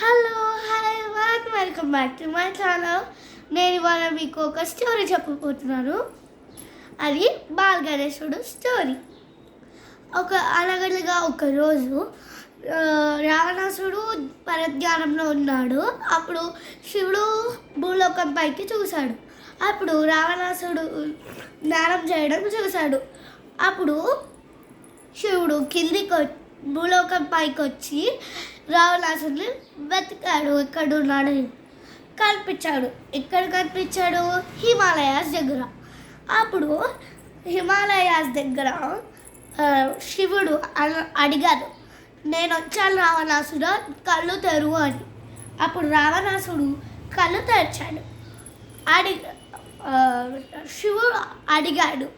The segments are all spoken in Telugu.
Hello hi welcome back to my channel. నేను ఇవాళ మీకు ఒక స్టోరీ చెప్పబోతున్నాను. అది బాల్ గణేశుడు స్టోరీ. అనగనగా ఒకరోజు రావణాసుడు పరధ్యానంలో ఉన్నాడు. అప్పుడు శివుడు భూలోకం పైకి చూశాడు. అప్పుడు రావణాసుడు ధ్యానం చేయడం చూశాడు. అప్పుడు శివుడు భూలోకం పైకి వచ్చి రావణాసుడిని వెతికాడు. ఎక్కడున్నాడు కనిపించాడు. ఎక్కడ కనిపించాడు? హిమాలయాస్ దగ్గర. అప్పుడు హిమాలయాస్ దగ్గర శివుడు అడిగాడు, నేను వచ్చాను రావణాసుడు, కళ్ళు తెరువు అని. అప్పుడు రావణాసుడు కళ్ళు తెరిచాడు. శివుడు అడిగాడు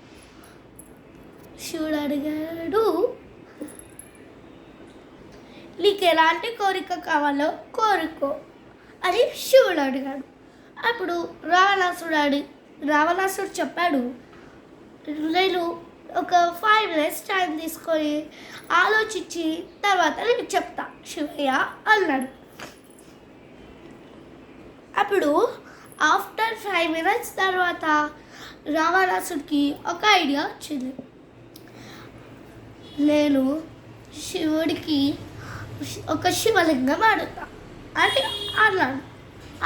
నీకు ఎలాంటి కోరిక కావాలో కోరుకో అని శివుడు అడిగాడు. అప్పుడు రావణాసుడు చెప్పాడు, నేను ఒక 5 minutes టైం తీసుకొని ఆలోచించి తర్వాత నేను చెప్తా శివయ్య అన్నాడు. అప్పుడు ఆఫ్టర్ 5 minutes తర్వాత రావణాసుడికి ఒక ఐడియా వచ్చింది. నేను శివుడికి ఒక శివలింగం ఆడుతా అని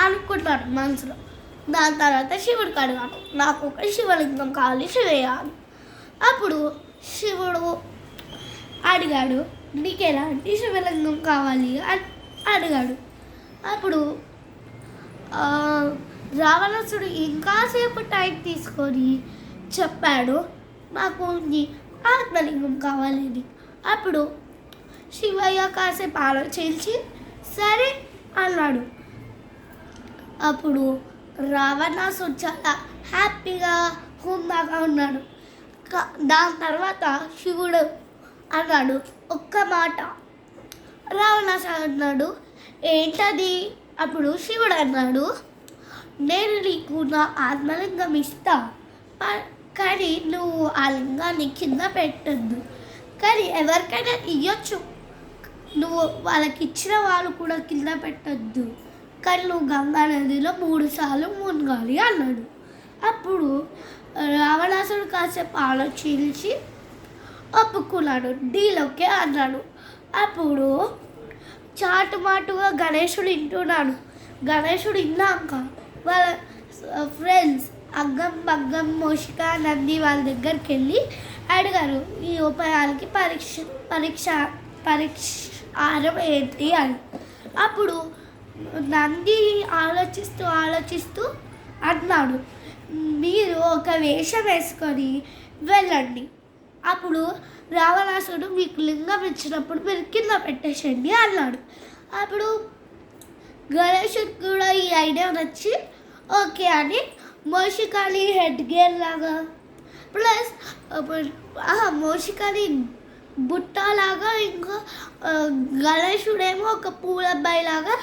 అనుకుంటాను మనసులో. దాని తర్వాత శివుడికి అడిగాను, నాకు ఒక శివలింగం కావాలి శివయ్య అని. అప్పుడు శివుడు అడిగాడు, నీకు ఎలాంటి శివలింగం కావాలి అని అడిగాడు. అప్పుడు రావణాసుడు ఇంకాసేపు టైం తీసుకొని చెప్పాడు, నాకు ఆత్మలింగం కావాలని. అప్పుడు శివయ్య కాసేపు ఆలోచించి సరే అన్నాడు. అప్పుడు రావణాసుడు చాలా హ్యాపీగా హుందాగా ఉన్నాడు. దాని తర్వాత శివుడు అన్నాడు ఒక్క మాట. రావణాసుడు అన్నాడు, ఏంటది? అప్పుడు శివుడు అన్నాడు, నేను నీకు నా ఆత్మలింగం ఇస్తా, కానీ నువ్వు ఆ లింగాన్ని కింద పెట్టద్దు. కానీ ఎవరికైనా ఇవ్వచ్చు, నువ్వు వాళ్ళకి ఇచ్చిన వాళ్ళు కూడా కింద పెట్టద్దు. కానీ నువ్వు గంగా నదిలో 3 సార్లు మునగాలి అన్నాడు. అప్పుడు రావణాసుడు కాసేపు ఆలోచించి ఒప్పుకున్నాడు, డీల్ ఓకే అన్నాడు. అప్పుడు చాటుమాటుగా గణేశుడు వింటున్నాడు. గణేశుడు విన్నాక వాళ్ళ ఫ్రెండ్స్ అగ్గం బగ్గం మోషిక నంది వాళ్ళ దగ్గరికి వెళ్ళి అడిగారు, ఈ ఉపాయాలకి పరిష్కారం ఏంటి అని. అప్పుడు నంది ఆలోచిస్తూ అన్నాడు, మీరు ఒక వేషం వేసుకొని వెళ్ళండి. అప్పుడు రావణాసుడు మీకు లింగం ఇచ్చినప్పుడు మీరు కింద పెట్టేసండి అన్నాడు. అప్పుడు గణేశుడు కూడా ఈ ఐడియా నచ్చి ఓకే అని మోషికాని హెడ్ గేర్ లాగా ప్లస్ మోషికాని బుట్టలాగా, ఇంకా గణేశుడేమో ఒక పూలబ్బాయి లాగా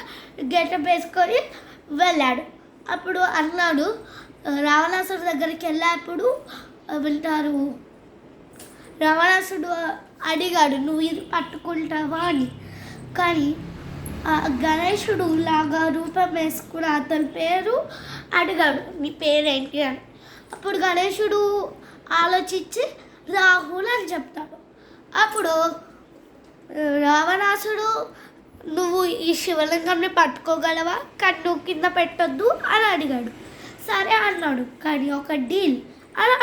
గెటప్ వేసుకొని వెళ్ళాడు. అప్పుడు అన్నాడు, రావణాసుడు దగ్గరికి వెళ్ళేప్పుడు వింటారు, రావణాసుడు అడిగాడు నువ్వు ఇది పట్టుకుంటావా అని. కానీ గణేశుడు లాగా రూపం వేసుకుని అతని పేరు అడిగాడు, నీ పేరేంటి అని. అప్పుడు గణేశుడు ఆలోచించి రాహుల్ అని చెప్తాడు. అప్పుడు రావణాసుడు నువ్వు ఈ శివలింగాన్ని పట్టుకోగలవా, కానీ నువ్వు కింద పెట్టొద్దు అని అడిగాడు. సరే అన్నాడు. కానీ ఒక డీల్ అని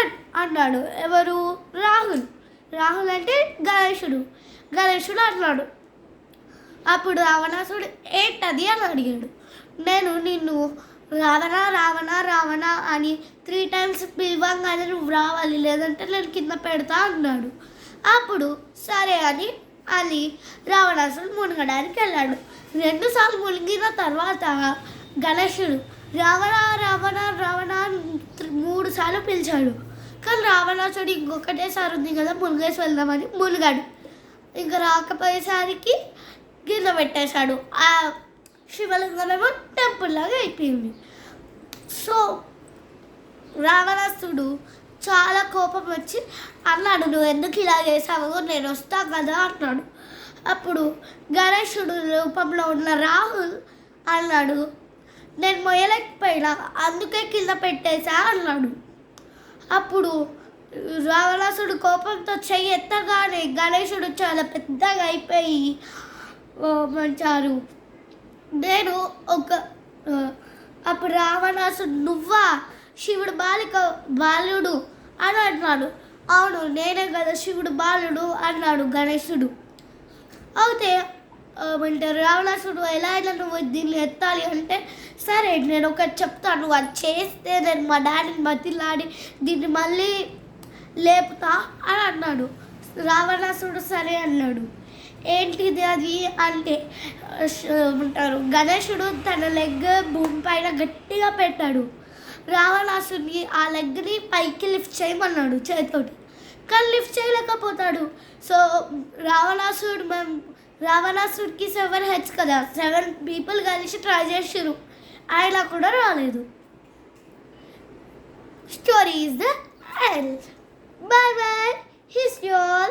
అన్నాడు. ఎవరు? రాహుల్ అంటే గణేశుడు అన్నాడు. అప్పుడు రావణాసుడు ఏంటది అని అడిగాడు. నేను నిన్ను రావణ అని 3 times పిలవంగానే నువ్వు రావాలి, లేదంటే నేను కింద పెడతా అన్నాడు. అప్పుడు సరే అని రావణాసుడు మునగడానికి వెళ్ళాడు. 2 సార్లు మునిగిన తర్వాత గణేశుడు రావణ 3 సార్లు పిలిచాడు. కానీ రావణాసుడు ఇంకొకటేసారి ఉంది కదా మునిగేసి వెళ్దామని మునిగాడు. ఇంకా రాకపోయేసరికి కింద పెట్టేశాడు. ఆ శివలింగమేమో టెంపుల్ లాగా అయిపోయింది. సో రావణాసుడు చాలా కోపం వచ్చి అన్నాడు, నువ్వు ఎందుకు ఇలా చేసావు, నేను వస్తా కదా అన్నాడు. అప్పుడు గణేశుడు రూపంలో ఉన్న రాహుల్ అన్నాడు, నేను మొయ్యలేకపోయినా అందుకే కింద పెట్టేశా అన్నాడు. అప్పుడు రావణాసుడు కోపంతో చెయ్యి ఎత్తగానే గణేశుడు చాలా పెద్దగా అయిపోయి మంచారు. నేను అప్పుడు రావణాసుడు, నువ్వా శివుడు బాలుడు అని అన్నాడు. అవును, నేనే కదా శివుడు బాలుడు అన్నాడు గణేశుడు. అయితే రావణాసుడు ఎలా అయినా నువ్వు దీన్ని ఎత్తాలి అంటే, సరే నేను ఒకటి చెప్తాను, నువ్వు అది చేస్తే నేను మా డాడీని బతిలాడి దీన్ని మళ్ళీ లేపుతా అని అన్నాడు. రావణాసుడు సరే అన్నాడు. ఏంటిది అది అంటే గణేశుడు తన లెగ్ భూమి పైన గట్టిగా పెట్టాడు. రావణాసుడిని ఆ లెగ్ని పైకి లిఫ్ట్ చేయమన్నాడు చేతితోటి, కానీ లిఫ్ట్ చేయలేకపోతాడు. సో రావణాసుడికి 7 హెడ్స్ కదా, 7 పీపుల్ కలిసి ట్రై చేసారు, ఆయన కూడా రాలేదు. Story is the end. Bye bye. Here's you all.